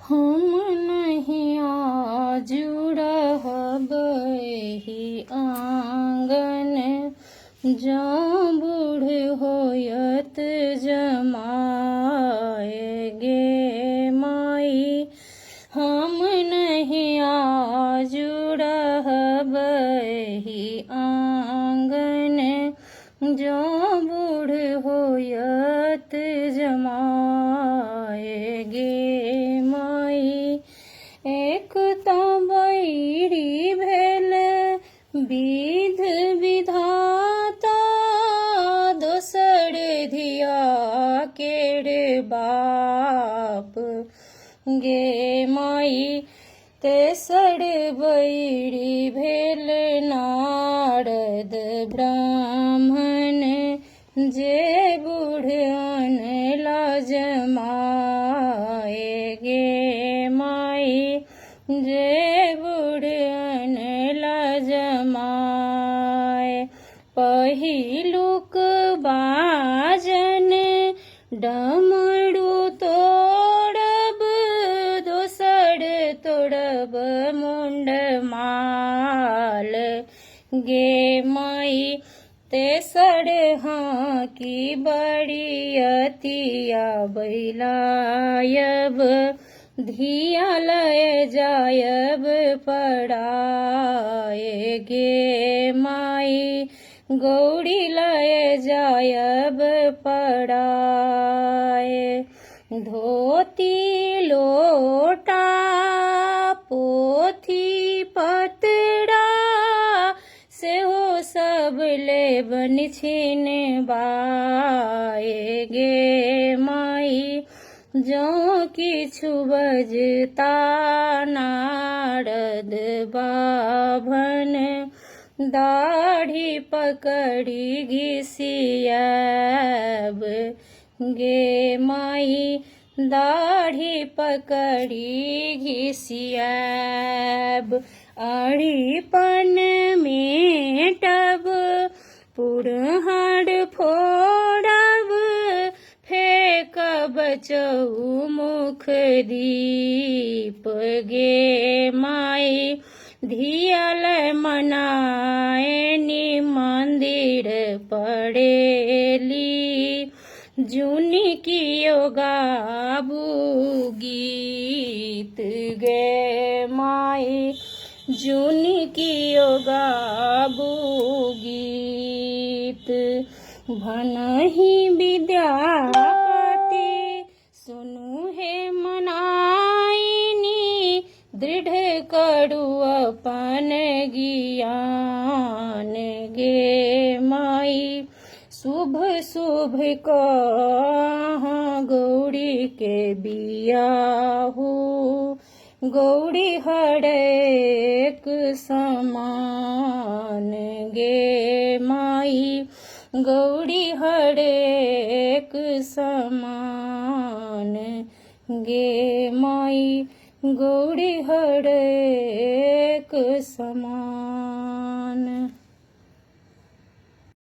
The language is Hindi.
हम नहीं आजुड़ बही आंगन, जौं बूढ़ होयत जमाए गे माई। हम नहीं आजुड़ बही आंगन, जौं बूढ़ होयत जमाए गे माई। एक तो बैरी भेल विध विधाता, दोसर धिया केर बाप गे माई। तेसर बैरी भेल नारद ब्राह्मण, जे बूढ़न ला जमाए गे माई। जे बूढ़न ला जमाए। पहिलुक बाजन डमरू तोड़ब, दोसर तोड़ब मुंड माल गे माई। तेसर हाकी बड़ियतिया बैलायब, धिया लय जायब पड़ाए गे माई। गौड़ी लय जायब पड़ाए। धोती लोटा पोथी पतरा, सेहो सब लेबन छिनबाए गे माई। जौं किछु बजता नारद बाभन, दाढ़ी पकड़ी घिसियाब गे माई। दाढ़ी पकड़ी घिसियाब। अड़ीपन मेटब पुरहर फोड़ब, फेंकब चौमुख दीप गे माई। धियाल मनाए नी मंदिर पड़ेली, जुनी कियो गाबू गीत गे माई। जुनी कियो गाबू गीत। भनहि विद्यापति सुनु हे मनाइनी, दृढ़ करू अपन ज्ञान गे माई। शुभ शुभ कहाँ गौड़ी के बियाहू, गौड़ी हरेक समान गे माई। गौड़ी हरेक समान गे माई। गौड़ी हरेक समान।